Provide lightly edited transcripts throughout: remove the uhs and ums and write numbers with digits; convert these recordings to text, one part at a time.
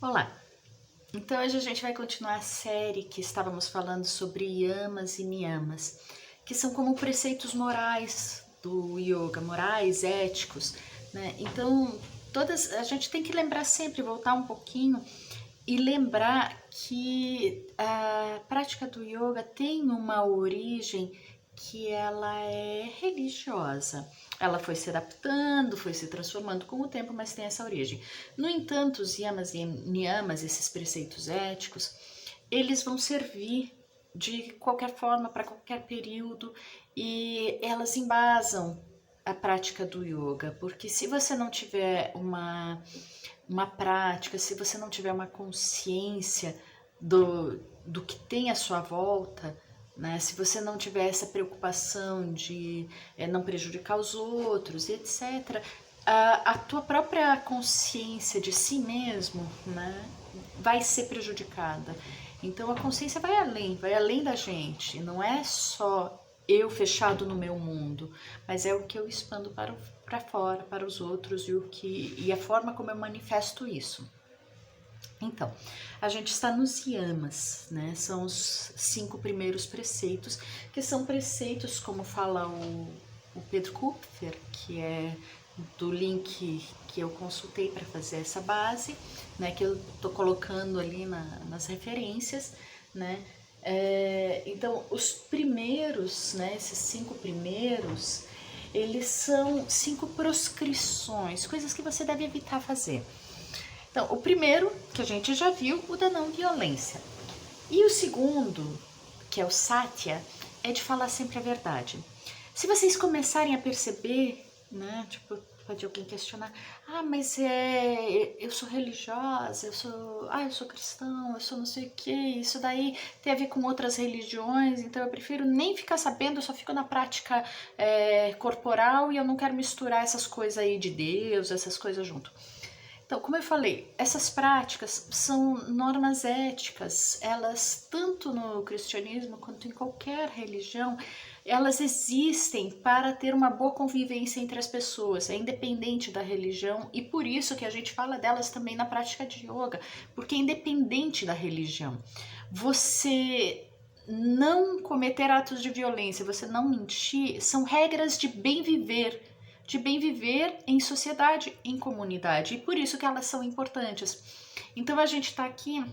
Olá! Então hoje a gente vai continuar a série que estávamos falando sobre yamas e niyamas, que são como preceitos morais do yoga, morais, éticos, né? Então a gente tem que lembrar sempre, voltar um pouquinho e lembrar que a prática do yoga tem uma origem que ela é religiosa. Ela foi se adaptando, foi se transformando com o tempo, mas tem essa origem. No entanto, os yamas e niyamas, esses preceitos éticos, eles vão servir de qualquer forma, para qualquer período, e elas embasam a prática do yoga, porque se você não tiver uma prática, se você não tiver uma consciência do que tem à sua volta, né? Se você não tiver essa preocupação de não prejudicar os outros e etc., a tua própria consciência de si mesmo, né, vai ser prejudicada. Então a consciência vai além da gente, não é só eu fechado no meu mundo, mas é o que eu expando para fora, para os outros e a forma como eu manifesto isso. Então, a gente está nos yamas, né? São os 5 primeiros preceitos, que são preceitos, como fala o Pedro Kupfer, que é do link que eu consultei para fazer essa base, né? Que eu estou colocando ali nas referências, né? Então, os primeiros, né? Esses 5 primeiros, eles são 5 proscrições, coisas que você deve evitar fazer. Então, o primeiro, que a gente já viu, o da não violência. E o segundo, que é o Satya, é de falar sempre a verdade. Se vocês começarem a perceber, né, tipo, pode alguém questionar, mas eu sou religiosa, eu sou cristão, eu sou não sei o que, isso daí tem a ver com outras religiões, então eu prefiro nem ficar sabendo, eu só fico na prática corporal e eu não quero misturar essas coisas aí de Deus, essas coisas junto. Então, como eu falei, essas práticas são normas éticas, elas, tanto no cristianismo quanto em qualquer religião, elas existem para ter uma boa convivência entre as pessoas, é independente da religião, e por isso que a gente fala delas também na prática de yoga, porque é independente da religião. Você não cometer atos de violência, você não mentir, são regras de bem viver em sociedade, em comunidade, e por isso que elas são importantes. Então a gente está aqui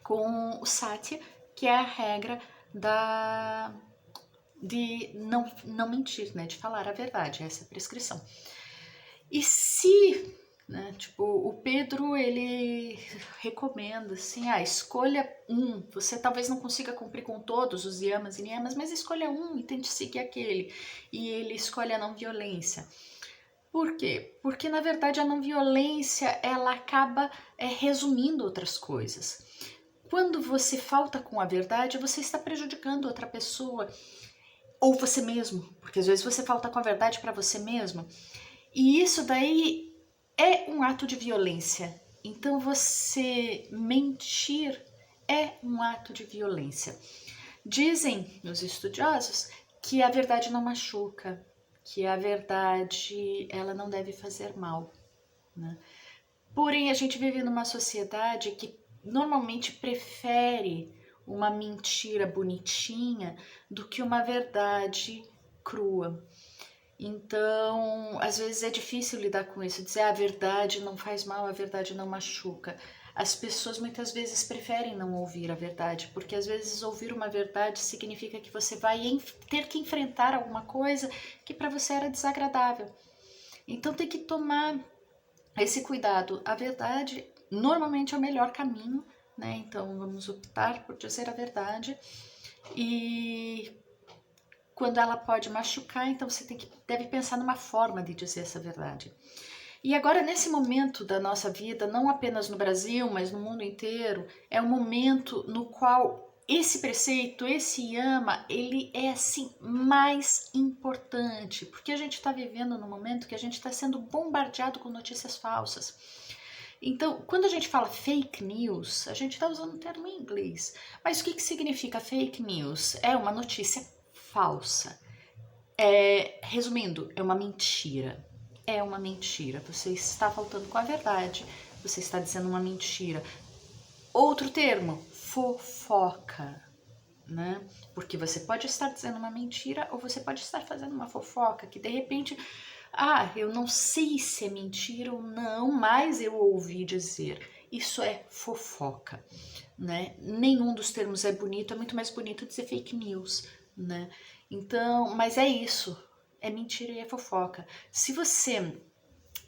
com o Satya, que é a regra de não mentir, né, de falar a verdade, essa é a prescrição. E se, né, tipo, o Pedro, ele recomenda assim, escolha um, você talvez não consiga cumprir com todos os yamas e niyamas, mas escolha um e tente seguir aquele, e ele escolhe a não violência. Por quê? Porque na verdade a não violência ela acaba resumindo outras coisas. Quando você falta com a verdade, você está prejudicando outra pessoa ou você mesmo, porque às vezes você falta com a verdade para você mesmo. E isso daí é um ato de violência. Então você mentir é um ato de violência. Dizem os estudiosos que a verdade não machuca, que a verdade ela não deve fazer mal, né? Porém, a gente vive numa sociedade que normalmente prefere uma mentira bonitinha do que uma verdade crua. Então, às vezes é difícil lidar com isso, dizer a verdade não faz mal, a verdade não machuca. As pessoas muitas vezes preferem não ouvir a verdade, porque às vezes ouvir uma verdade significa que você vai ter que enfrentar alguma coisa que para você era desagradável. Então tem que tomar esse cuidado. A verdade normalmente é o melhor caminho, né? Então vamos optar por dizer a verdade. E quando ela pode machucar, então você deve pensar numa forma de dizer essa verdade. E agora, nesse momento da nossa vida, não apenas no Brasil, mas no mundo inteiro, é um momento no qual esse preceito, esse yama, ele é assim mais importante, porque a gente está vivendo num momento que a gente está sendo bombardeado com notícias falsas. Então, quando a gente fala fake news, a gente está usando um termo em inglês. Mas o que significa fake news? É uma notícia falsa. Resumindo, é uma mentira. É uma mentira. Você está faltando com a verdade você está dizendo uma mentira. Outro termo, fofoca, né? Porque você pode estar dizendo uma mentira ou você pode estar fazendo uma fofoca que de repente, eu não sei se é mentira ou não, mas eu ouvi dizer. Isso é fofoca, né? Nenhum dos termos é bonito, é muito mais bonito dizer fake news, né? Então, mas é isso, é mentira e é fofoca. Se você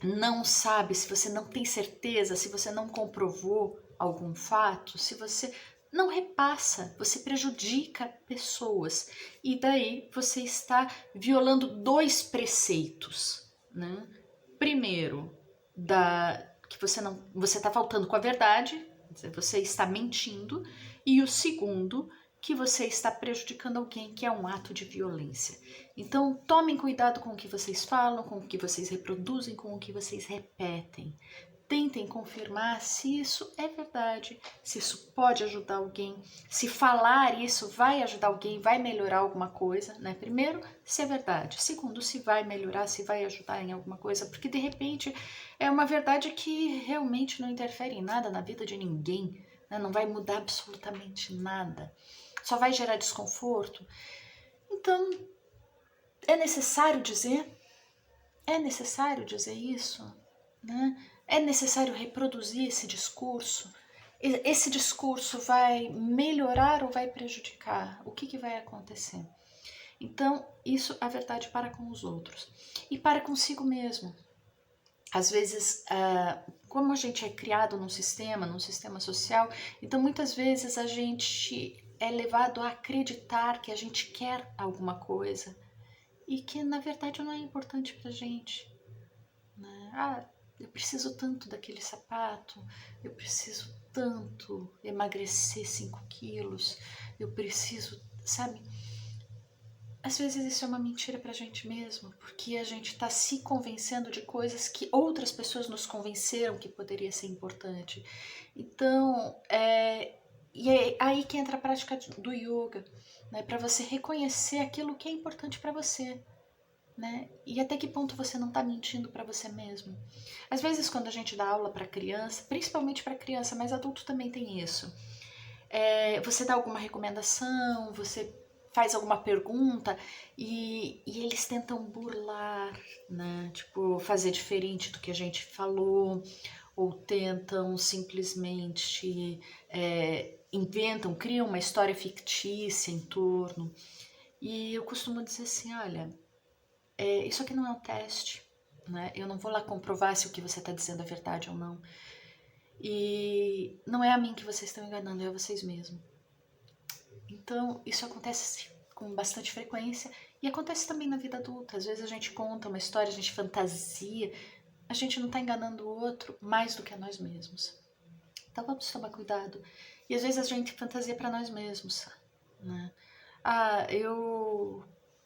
não sabe, se você não tem certeza, se você não comprovou algum fato, se você não repassa, você prejudica pessoas. E daí você está violando dois preceitos, né? Primeiro, que você está faltando com a verdade, você está mentindo, e o segundo, que você está prejudicando alguém, que é um ato de violência. Então, tomem cuidado com o que vocês falam, com o que vocês reproduzem, com o que vocês repetem. Tentem confirmar se isso é verdade, se isso pode ajudar alguém, se falar isso vai ajudar alguém, vai melhorar alguma coisa, né? Primeiro, se é verdade. Segundo, se vai melhorar, se vai ajudar em alguma coisa, porque de repente é uma verdade que realmente não interfere em nada na vida de ninguém, né? Não vai mudar absolutamente nada, só vai gerar desconforto. Então, é necessário dizer? É necessário dizer isso? Né? É necessário reproduzir esse discurso? Esse discurso vai melhorar ou vai prejudicar? O que vai acontecer? Então, isso é a verdade para com os outros. E para consigo mesmo. Às vezes, como a gente é criado num sistema social, então muitas vezes a gente é levado a acreditar que a gente quer alguma coisa e que na verdade não é importante pra gente, né? Eu preciso tanto daquele sapato, eu preciso tanto emagrecer 5 quilos, eu preciso, sabe? Às vezes isso é uma mentira pra gente mesmo, porque a gente tá se convencendo de coisas que outras pessoas nos convenceram que poderia ser importante. Então, e é aí que entra a prática do yoga, né? Para você reconhecer aquilo que é importante para você, né? E até que ponto você não tá mentindo para você mesmo. Às vezes quando a gente dá aula para criança, principalmente para criança, mas adulto também tem isso. Você dá alguma recomendação, você faz alguma pergunta e eles tentam burlar, né? Tipo, fazer diferente do que a gente falou, ou tentam simplesmente inventam, criam uma história fictícia em torno. E eu costumo dizer assim, olha, isso aqui não é um teste, né? Eu não vou lá comprovar se o que você está dizendo é verdade ou não. E não é a mim que vocês estão enganando, é a vocês mesmos. Então, isso acontece com bastante frequência e acontece também na vida adulta. Às vezes a gente conta uma história, a gente fantasia, a gente não está enganando o outro mais do que a nós mesmos. Então vamos tomar cuidado. E às vezes a gente fantasia para nós mesmos, né? Eu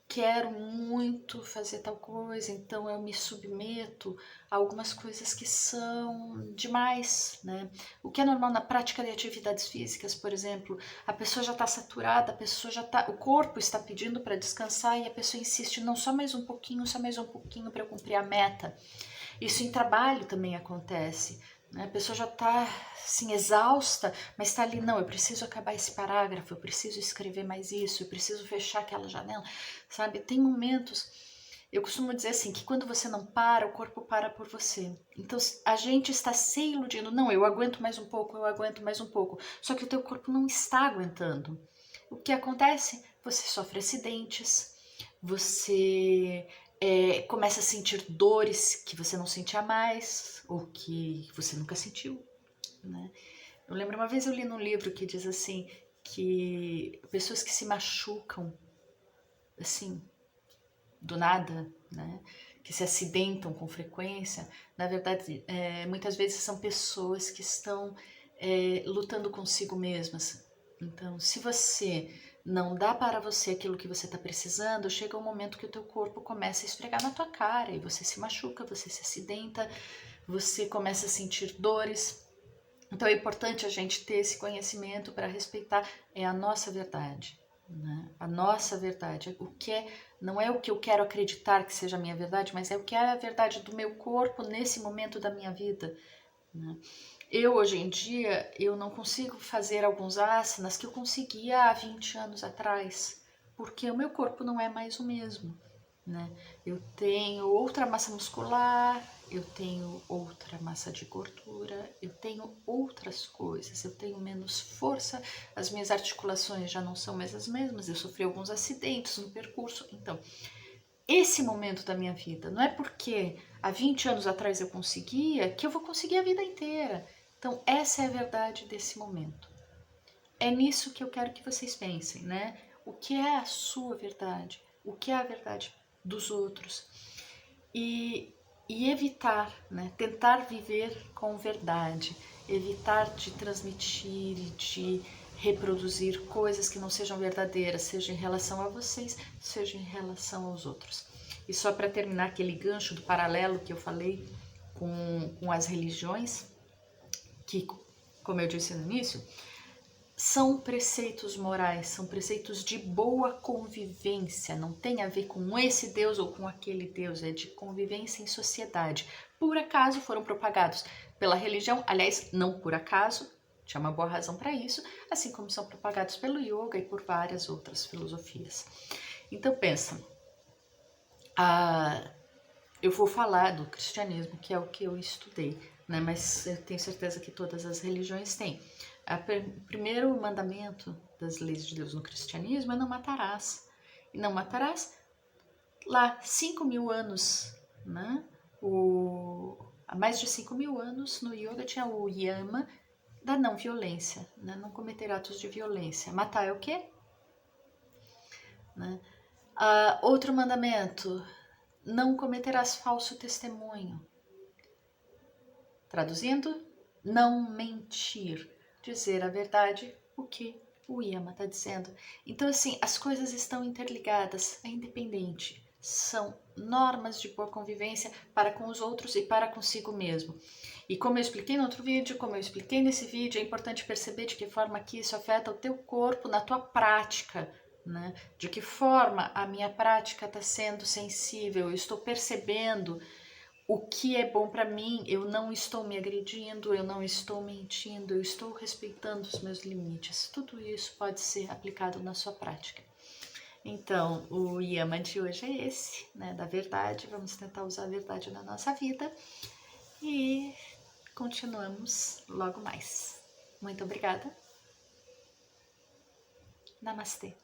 quero muito fazer tal coisa, então eu me submeto a algumas coisas que são demais, né? O que é normal na prática de atividades físicas, por exemplo, a pessoa já está saturada, o corpo está pedindo para descansar e a pessoa insiste, não, só mais um pouquinho para eu cumprir a meta. Isso em trabalho também acontece, né? A pessoa já está assim, exausta, mas está ali, não, eu preciso acabar esse parágrafo, eu preciso escrever mais isso, eu preciso fechar aquela janela, sabe? Tem momentos, eu costumo dizer assim, que quando você não para, o corpo para por você. Então a gente está se iludindo, não, eu aguento mais um pouco, eu aguento mais um pouco, só que o teu corpo não está aguentando. O que acontece? Você sofre acidentes, você começa a sentir dores que você não sentia mais, ou que você nunca sentiu, né? Eu lembro uma vez eu li num livro que diz assim, que pessoas que se machucam, assim, do nada, né? Que se acidentam com frequência, na verdade, muitas vezes são pessoas que estão lutando consigo mesmas. Então, se você não dá para você aquilo que você está precisando, chega um momento que o teu corpo começa a esfregar na tua cara e você se machuca, você se acidenta, você começa a sentir dores. Então é importante a gente ter esse conhecimento para respeitar a nossa verdade, né? A nossa verdade, não é o que eu quero acreditar que seja a minha verdade, mas é o que é a verdade do meu corpo nesse momento da minha vida, né? Eu, hoje em dia, eu não consigo fazer alguns asanas que eu conseguia há 20 anos atrás, porque o meu corpo não é mais o mesmo, né? Eu tenho outra massa muscular, eu tenho outra massa de gordura, eu tenho outras coisas, eu tenho menos força, as minhas articulações já não são mais as mesmas, eu sofri alguns acidentes no percurso, então esse momento da minha vida não é porque há 20 anos atrás eu conseguia que eu vou conseguir a vida inteira. Então essa é a verdade desse momento. É nisso que eu quero que vocês pensem, né? O que é a sua verdade? O que é a verdade dos outros? E evitar, né? Tentar viver com verdade, evitar de transmitir e de reproduzir coisas que não sejam verdadeiras, seja em relação a vocês, seja em relação aos outros. E só para terminar aquele gancho do paralelo que eu falei com as religiões, que, como eu disse no início, são preceitos morais, são preceitos de boa convivência, não tem a ver com esse Deus ou com aquele Deus, é de convivência em sociedade. Por acaso foram propagados pela religião, aliás, não por acaso, tinha uma boa razão para isso, assim como são propagados pelo yoga e por várias outras filosofias. Então pensa, eu vou falar do cristianismo, que é o que eu estudei, né? Mas eu tenho certeza que todas as religiões têm. O primeiro mandamento das leis de Deus no cristianismo é não matarás. E não matarás lá 5.000 anos, né? Há mais de 5.000 anos no yoga tinha o yama da não violência, né? Não cometer atos de violência. Matar é o quê? Né? Outro mandamento, não cometerás falso testemunho. Traduzindo, não mentir, dizer a verdade, o que o Yama está dizendo. Então, assim, as coisas estão interligadas, é independente. São normas de boa convivência para com os outros e para consigo mesmo. E como eu expliquei no outro vídeo, como eu expliquei nesse vídeo, é importante perceber de que forma que isso afeta o teu corpo na tua prática, né? De que forma a minha prática está sendo sensível, eu estou percebendo o que é bom para mim, eu não estou me agredindo, eu não estou mentindo, eu estou respeitando os meus limites. Tudo isso pode ser aplicado na sua prática. Então, o Yama de hoje é esse, né, da verdade. Vamos tentar usar a verdade na nossa vida e continuamos logo mais. Muito obrigada. Namastê.